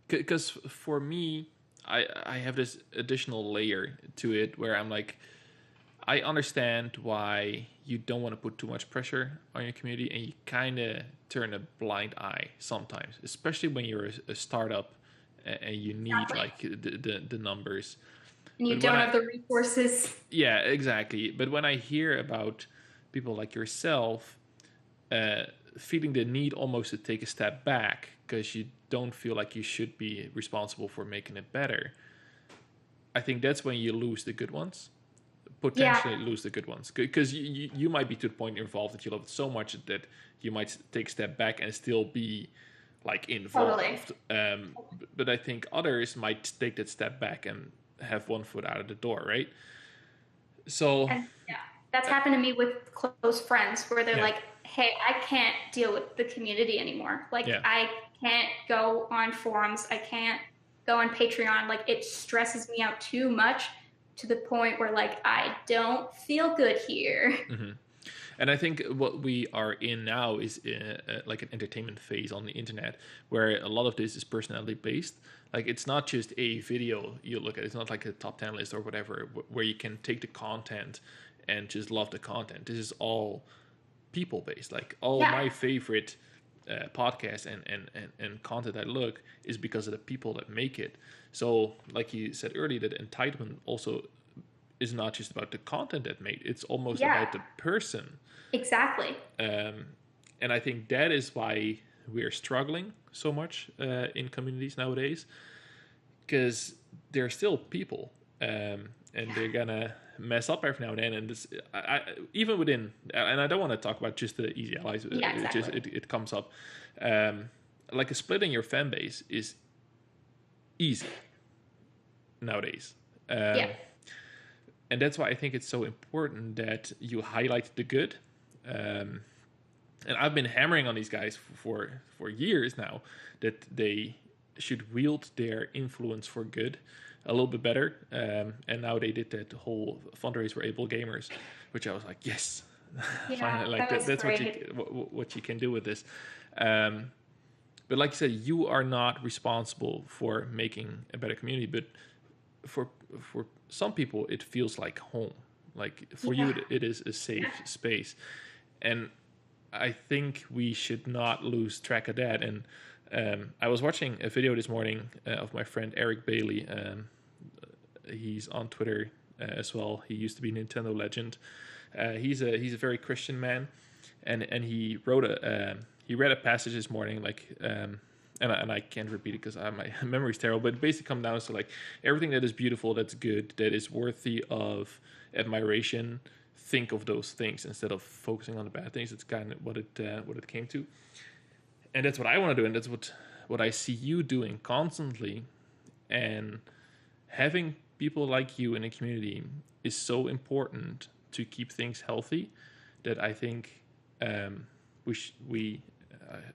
Because for me, I have this additional layer to it where I'm like, I understand why you don't want to put too much pressure on your community, and you kind of turn a blind eye sometimes, especially when you're a startup and you need like the numbers. And you don't have the resources. Yeah, exactly. But when I hear about people like yourself feeling the need almost to take a step back because you don't feel like you should be responsible for making it better, I think that's when you lose the good ones. Potentially lose the good ones, because you might be to the point involved that you love it so much that you might take a step back and still be like involved. Totally. But I think others might take that step back and have one foot out of the door, right? So that's happened to me with close friends where they're like, hey, I can't deal with the community anymore. Like I can't go on forums, I can't go on Patreon. Like, it stresses me out too much, to the point where like, I don't feel good here. Mm-hmm. And I think what we are in now is like an entertainment phase on the internet, where a lot of this is personality based. Like, it's not just a video you look at. It's not like a top 10 list or whatever, where you can take the content and just love the content. This is all people based. Like, all my favorite podcasts and content I look is because of the people that make it. So like you said earlier, that entitlement also is not just about the content that made. It's almost about the person. Exactly. And I think that is why we're struggling so much in communities nowadays, because they're still people, and they're gonna mess up every now and then. And this, even within, and I don't want to talk about just the easy allies. Exactly. It comes up. Like, a split in your fan base is easy nowadays. And that's why I think it's so important that you highlight the good. And I've been hammering on these guys for years now that they should wield their influence for good a little bit better. And now they did that whole fundraise for able gamers, which I was like, yes, finally, like that's what you can do with this. But like you said, you are not responsible for making a better community, but for some people it feels like home. Like, for you it is a safe space, and I think we should not lose track of that. And I was watching a video this morning of my friend Eric Bailey. He's on Twitter as well. He used to be a Nintendo legend. He's a very Christian man, and he wrote he read a passage this morning, like, and I can't repeat it because my memory's terrible, but it basically comes down to like, everything that is beautiful, that's good, that is worthy of admiration, think of those things instead of focusing on the bad things. It's kind of what it came to, and that's what I want to do, and that's what I see you doing constantly. And having people like you in a community is so important to keep things healthy, that I think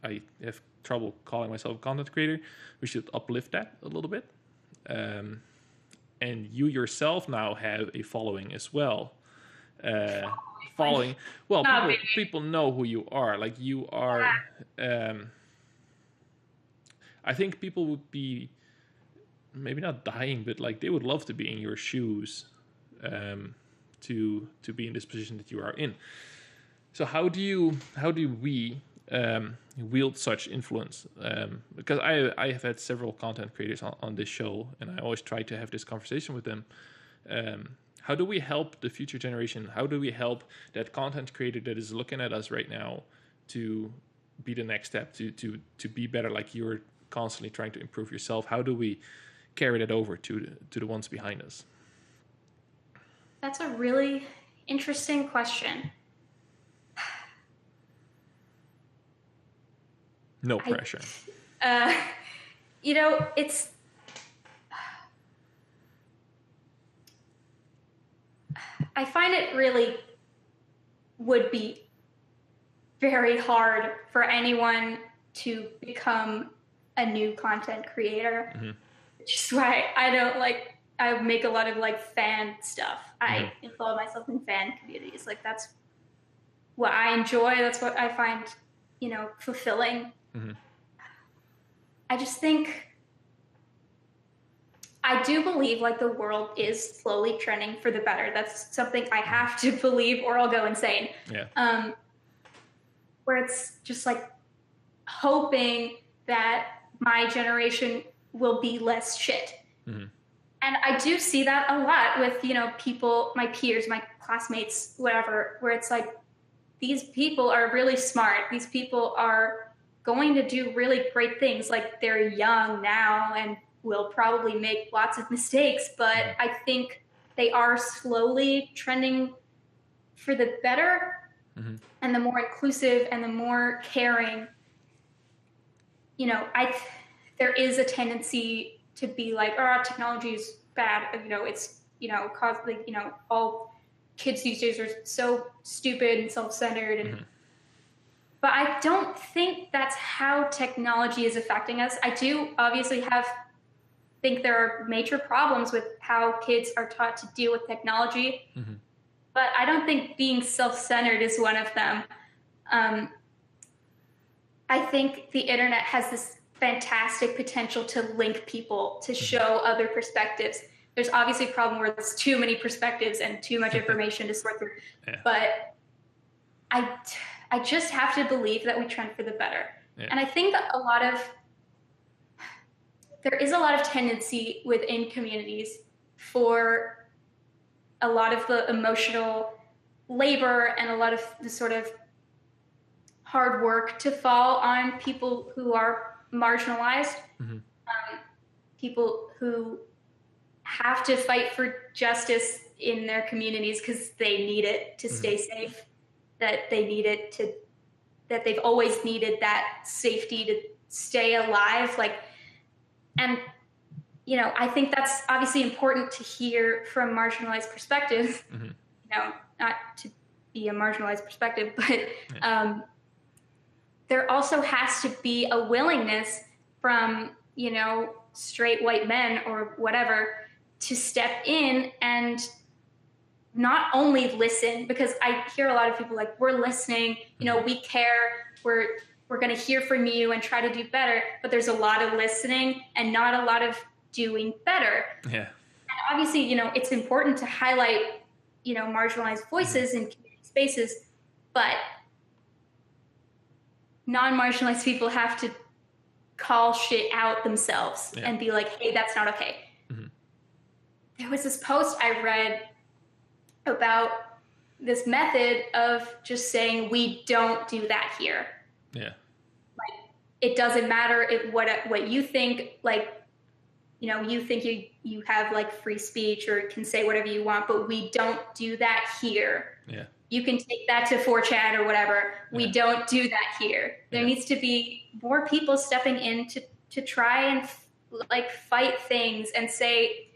I have trouble calling myself a content creator. We should uplift that a little bit. And you yourself now have a following as well. Following. Well, people know who you are. Like, you are. I think people would be maybe not dying, but like, they would love to be in your shoes, to be in this position that you are in. So how do we wield such influence? Because I have had several content creators on this show, and I always try to have this conversation with them. How do we help the future generation? How do we help that content creator that is looking at us right now to be the next step, to be better, like you're constantly trying to improve yourself? How do we carry that over to the ones behind us? That's a really interesting question. No pressure. It's... I find it really would be very hard for anyone to become a new content creator. Which is why I make a lot of like fan stuff. I involve myself in fan communities. Like that's what I enjoy. That's what I find, fulfilling. I just think, I do believe like the world is slowly trending for the better. That's something I have to believe or I'll go insane. Yeah. Where it's just like hoping that my generation will be less shit. And I do see that a lot with, people, my peers, my classmates, whatever, where it's like, these people are really smart. These people are going to do really great things. Like they're young now and will probably make lots of mistakes, but I think they are slowly trending for the better and the more inclusive and the more caring. There is a tendency to be like, oh, technology is bad. It's, all kids these days are so stupid and self-centered. And but I don't think that's how technology is affecting us. I do obviously think there are major problems with how kids are taught to deal with technology, but I don't think being self-centered is one of them. I think the internet has this fantastic potential to link people, to show other perspectives. There's obviously a problem where there's too many perspectives and too much information to sort through. Yeah. But I just have to believe that we trend for the better. Yeah. And I think that there is a lot of tendency within communities for a lot of the emotional labor and a lot of the sort of hard work to fall on people who are marginalized, people who have to fight for justice in their communities because they need it to stay safe, that they've always needed that safety to stay alive. And I think that's obviously important to hear from marginalized perspectives, not to be a marginalized perspective, but there also has to be a willingness from, straight white men or whatever to step in and not only listen, because I hear a lot of people like, we're listening, we care, we're going to hear from you and try to do better, but there's a lot of listening and not a lot of doing better. Yeah. And obviously, it's important to highlight, marginalized voices in community spaces, but non-marginalized people have to call shit out themselves and be like, hey, that's not okay. There was this post I read about this method of just saying, we don't do that here. Yeah. It doesn't matter what you think, you think you have free speech or can say whatever you want, but we don't do that here. Yeah. You can take that to 4chan or whatever. We don't do that here. There needs to be more people stepping in to try and fight things and say,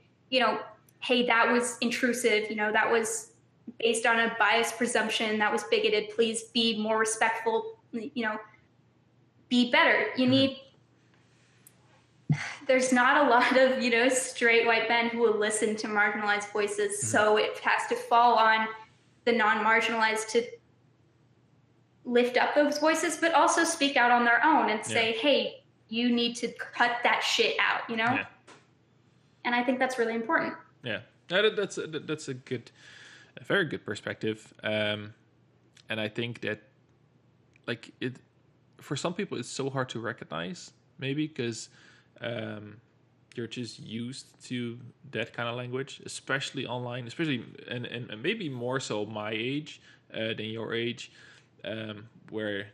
hey, that was intrusive. That was based on a biased presumption. That was bigoted. Please be more respectful. Be better. There's not a lot of, straight white men who will listen to marginalized voices. So it has to fall on the non-marginalized to lift up those voices, but also speak out on their own and say, hey, you need to cut that shit out, Yeah. And I think that's really important. Yeah, that's a very good perspective. And I think that for some people, it's so hard to recognize, maybe because you're just used to that kind of language, especially online, and maybe more so my age than your age, where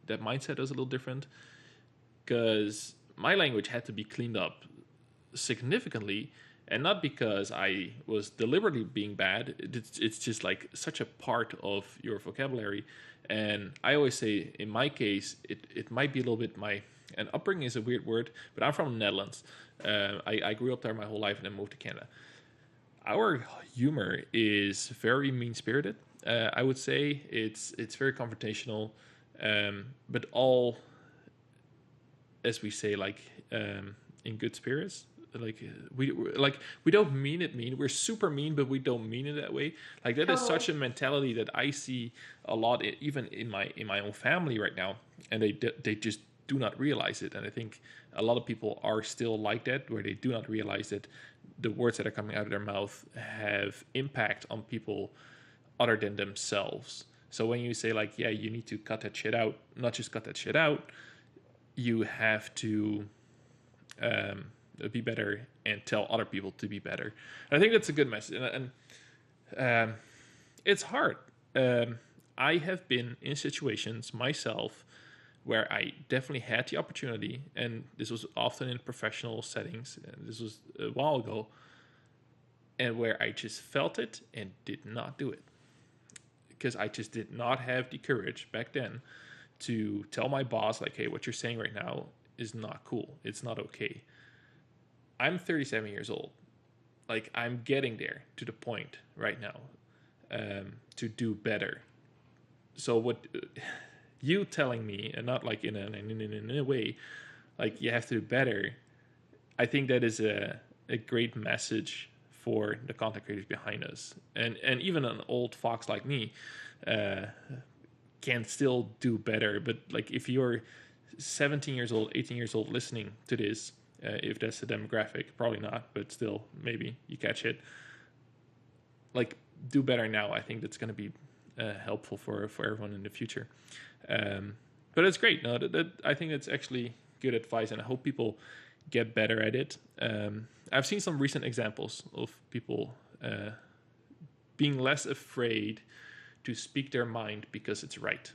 that mindset is a little different. Because my language had to be cleaned up significantly, and not because I was deliberately being bad. It's just such a part of your vocabulary. And I always say, in my case, it might be a little bit and upbringing is a weird word, but I'm from the Netherlands. I grew up there my whole life and then moved to Canada. Our humor is very mean-spirited. I would say it's very confrontational, but all, as we say, like in good spirits. Like we don't mean it mean. We're super mean, but we don't mean it that way. Like that is such a mentality that I see a lot, even in my own family right now, and they just do not realize it. And I think a lot of people are still like that, where they do not realize that the words that are coming out of their mouth have impact on people other than themselves. So when you say like, yeah, you need to cut that shit out, not just cut that shit out, you have to be better and tell other people to be better. And I think that's a good message. And it's hard. I have been in situations myself where I definitely had the opportunity, and this was often in professional settings, and this was a while ago, and where I just felt it and did not do it. Because I just did not have the courage back then to tell my boss, like, hey, what you're saying right now is not cool. It's not okay. I'm 37 years old. Like, I'm getting there to the point right now to do better. So what you telling me, and not like in a way, like you have to do better, I think that is a great message for the content creators behind us. And even an old fox like me can still do better. But like if you're 17 years old, 18 years old listening to this, if that's the demographic, probably not, but still maybe you catch it, like do better now. I think that's going to be helpful for everyone in the future. But it's great. No, that I think that's actually good advice, and I hope people get better at it. I've seen some recent examples of people being less afraid to speak their mind because it's right.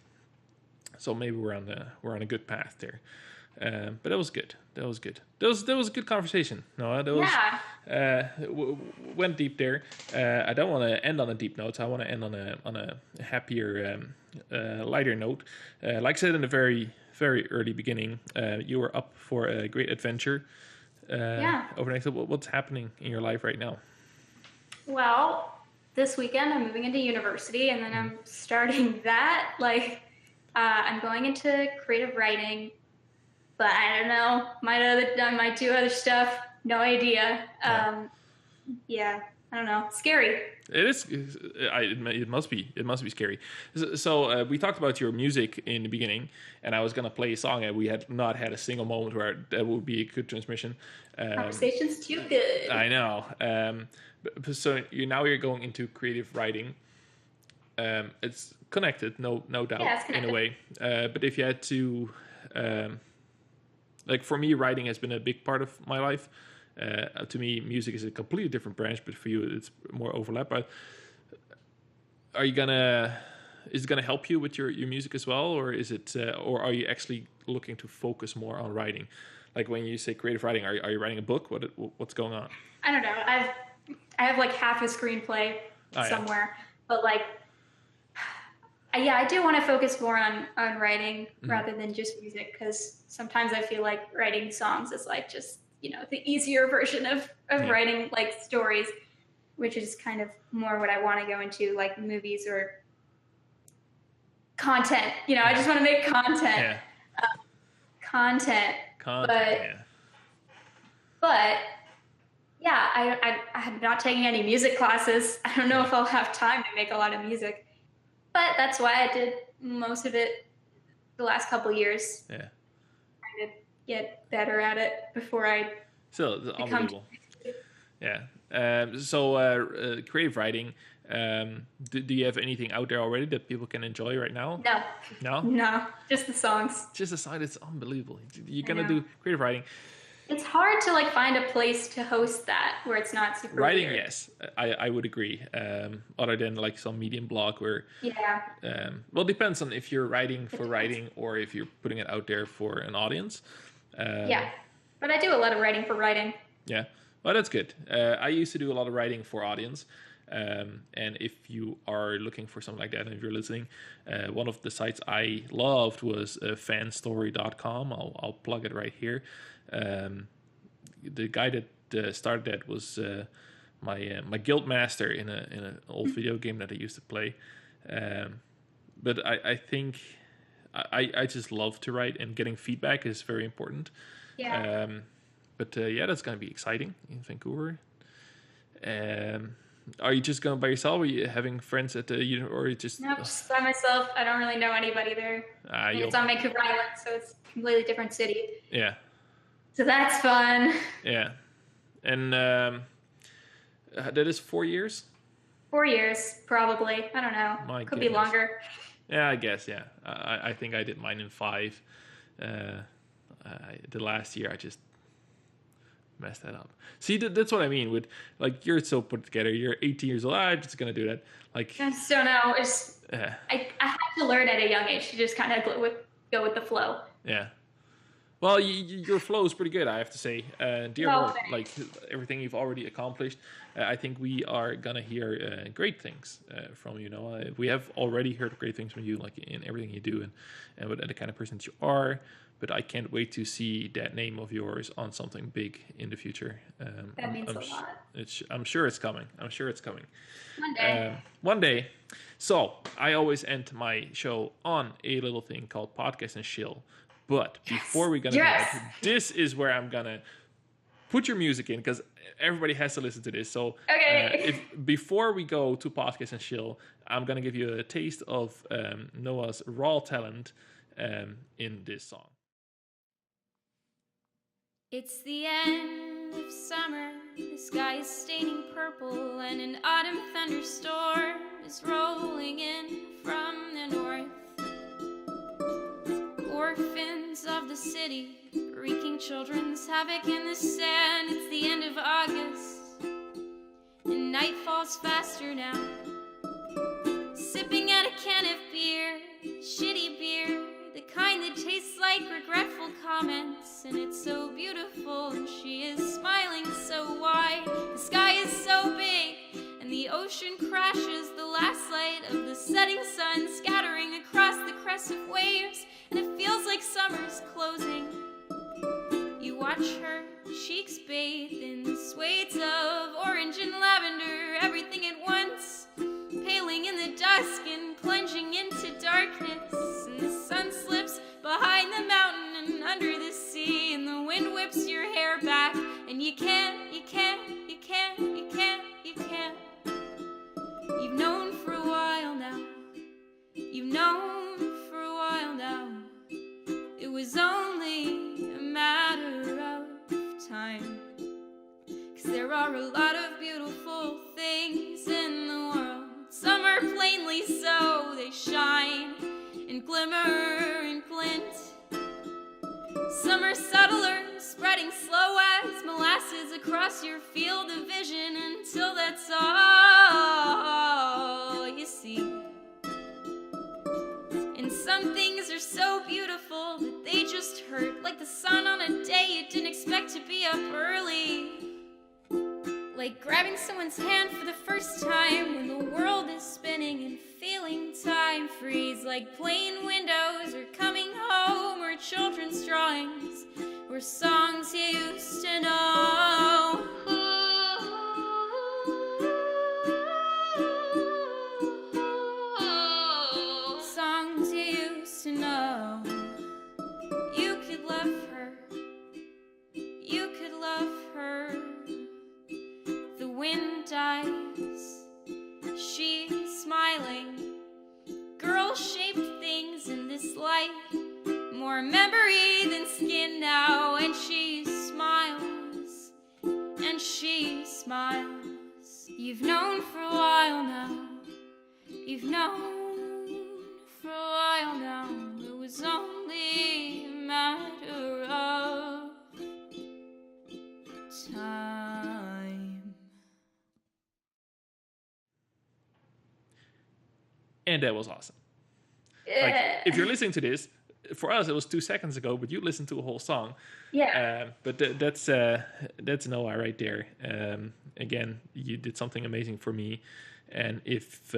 So maybe we're on a good path there. But that was good. That was a good conversation. No, that was went deep there. I don't want to end on a deep note. I want to end on a happier, lighter note. Like I said in the very very early beginning, you were up for a great adventure. Over next. What's happening in your life right now? Well, this weekend I'm moving into university, and then I'm starting that. Like, I'm going into creative writing. But I don't know. Might do other stuff. No idea. Yeah, I don't know. Scary. It is. It must be. It must be scary. So we talked about your music in the beginning, and I was gonna play a song, and we had not had a single moment where that would be a good transmission. Conversation's too good. I know. So you're going into creative writing. It's connected, no doubt, it's connected in a way. But if you had to. Like for me, writing has been a big part of my life. To me, music is a completely different branch, but for you, it's more overlap. But is it gonna help you with your music as well, or is it, or are you actually looking to focus more on writing? Like when you say creative writing, are you writing a book? What's going on? I don't know. I have like half a screenplay somewhere, but like. Yeah, I do want to focus more on writing rather than just music, because sometimes I feel like writing songs is like just, the easier version of writing like stories, which is kind of more what I want to go into, like movies or content. I just want to make content. Content. But yeah, I'm not taking any music classes. I don't know if I'll have time to make a lot of music. But that's why I did most of it the last couple of years. Yeah. Trying to get better at it before I become... Yeah. So creative writing, do you have anything out there already that people can enjoy right now? No? No, just the songs. Just the song. It's unbelievable. You're going to do creative writing. It's hard to like find a place to host that where it's not super writing. weird. Yes, I would agree. Other than like some Medium blog where well, it depends on if you're writing for writing or if you're putting it out there for an audience. But I do a lot of writing for writing. Yeah, well, that's good. I used to do a lot of writing for audience. And if you are looking for something like that, and if you're listening, one of the sites I loved was fanstory.com. I'll plug it right here. The guy that started that was my guild master in an old video game that I used to play. But I think I just love to write, and getting feedback is very important. Yeah. But that's going to be exciting in Vancouver. Are you just going by yourself? Are you having friends at the or you just? No, just by myself. I don't really know anybody there. It's on Vancouver Island, so it's a completely different city. Yeah. So that's fun. Yeah, and that is 4 years. 4 years, probably. I don't know. Could be longer. Yeah, I guess. Yeah, I think I did mine in 5. The last year I just messed that up. See, that's what I mean with, like, you're so put together. You're 18 years old. I'm just gonna do that. Like, I just don't know. I had to learn at a young age to just kind of go with the flow. Yeah. Well, your flow is pretty good, I have to say. Dear Lord, like everything you've already accomplished, I think we are gonna hear great things from you. Noah, we have already heard great things from you, like in everything you do, and with the kind of person that you are. But I can't wait to see that name of yours on something big in the future. That means a lot. I'm sure it's coming. One day. One day. So I always end my show on a little thing called Podcast and Chill. But before we're gonna do that, this is where I'm gonna put your music in, because everybody has to listen to this. So before we go to Podcast and Chill, I'm gonna give you a taste of Noah's raw talent in this song. It's the end of summer, the sky is staining purple, and an autumn thunderstorm is rolling in from the north. Orphans of the city, wreaking children's havoc in the sand. It's the end of August, and night falls faster now. Sipping at a can of beer, shitty beer, the kind that tastes like regretful comments. And it's so beautiful, and she is smiling so wide. The sky is so big, and the ocean crashes, the last light of the setting sun scattering across the crest of waves. And it feels like summer's closing. You watch her cheeks bathed in the swathes of orange and lavender, everything at once, paling in the dusk and plunging into darkness. And the sun slips behind the mountain and under the sea, and the wind whips your hair back, and you can't. You've known for a while now. It was only a matter of time. 'Cause there are a lot of beautiful things in the world. Some are plainly so, they shine and glimmer and glint. Some are subtler, spreading slow as molasses across your field of vision, until that's all you see. And some things are so beautiful that they just hurt, like the sun on a day you didn't expect to be up early. Like grabbing someone's hand for the first time when the world is spinning and feeling time freeze. Like plain windows or coming home, or children's drawings, or songs you used to know. Songs you used to know. You could love her. You could love her. The wind dies. She's smiling. Girl-shaped things in this light, more memory than skin now. And she smiles, and she smiles. You've known for a while now. You've known for a while now. It was only a matter of time. And that was awesome. Like, if you're listening to this, for us it was 2 seconds ago, but you listened to a whole song. Yeah. But that's Noah right there. Again, you did something amazing for me. And if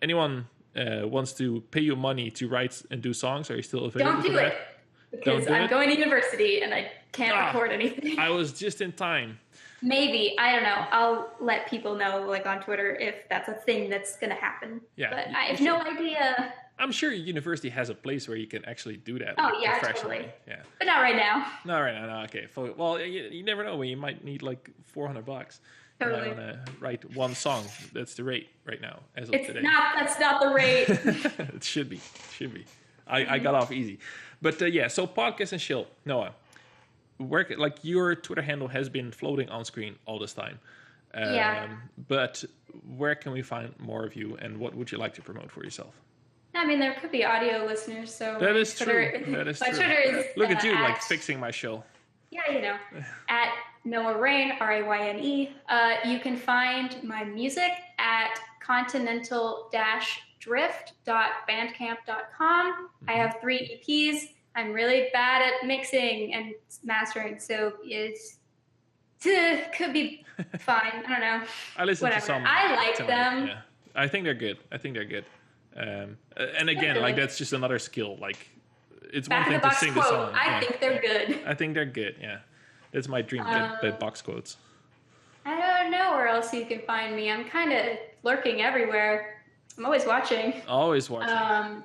anyone wants to pay you money to write and do songs, are you still available? Don't do for it. that? Because I'm going to university and I can't record anything. I was just in time. Maybe. I don't know. I'll let people know, like, on Twitter if that's a thing that's going to happen. Yeah. But I have no idea. I'm sure your university has a place where you can actually do that. Oh, yeah, professionally. totally. Yeah. But not right now. Not right now. No, okay. Well, you never know when you might need like $400. Totally. I want to write one song. That's the rate right now, as of today. That's not the rate. It should be. I got off easy. But so podcast and chill. Noah, where, like, your Twitter handle has been floating on screen all this time. Yeah. But where can we find more of you, and what would you like to promote for yourself? I mean, there could be audio listeners, so that is Twitter, true. That is my true. Twitter is Look at you, like fixing my show. Yeah, at Noah Rayne, Rayne. You can find my music at continental-drift.bandcamp.com. I have 3 EPs. I'm really bad at mixing and mastering, so it could be fine. I don't know. I listen to some. I like them. Yeah. I think they're good. And again, like, that's just another skill. Like, it's Back one thing to sing the song. I think they're good. I think they're good. Yeah, that's my dream. That box quotes. I don't know where else you can find me. I'm kind of lurking everywhere. I'm always watching. Always watching.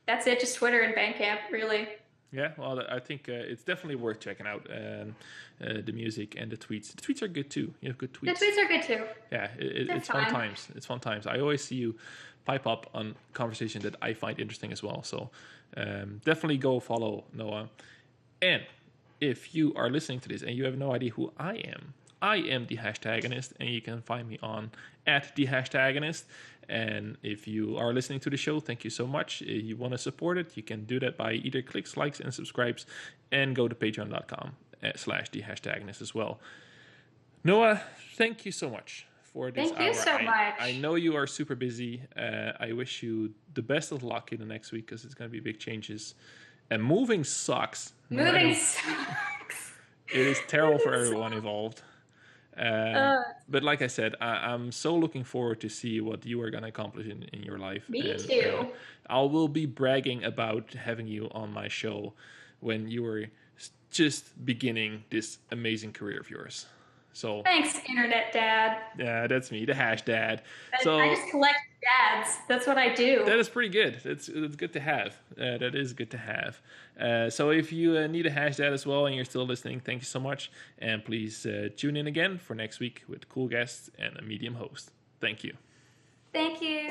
That's it. Just Twitter and Bandcamp, really. Yeah, well, I think it's definitely worth checking out the music and the tweets. The tweets are good too. You have good tweets. The tweets are good too. Yeah, it's fun times. It's fun times. I always see you pipe up on conversation that I find interesting as well. So definitely go follow Noah. And if you are listening to this and you have no idea who I am the Hashtagonist, and you can find me on @the_Hashtagonist. And if you are listening to the show, thank you so much. If you want to support it, you can do that by either clicks, likes, and subscribes, and go to patreon.com/the_Hashtagonist as well. Noah, thank you so much for this hour. Thank you so much. I know you are super busy. I wish you the best of luck in the next week, because it's going to be big changes. And moving sucks. Moving sucks. It is terrible for everyone involved. But like I said, I'm so looking forward to see what you are going to accomplish in your life. Me too. I will be bragging about having you on my show when you were just beginning this amazing career of yours. So thanks, Internet Dad. Yeah, that's me, the Hash Dad. I just collect dads. That's what I do. That is pretty good. It's good to have. That is good to have. So if you need a Hash Dad as well and you're still listening, thank you so much. And please tune in again for next week with cool guests and a medium host. Thank you. Thank you.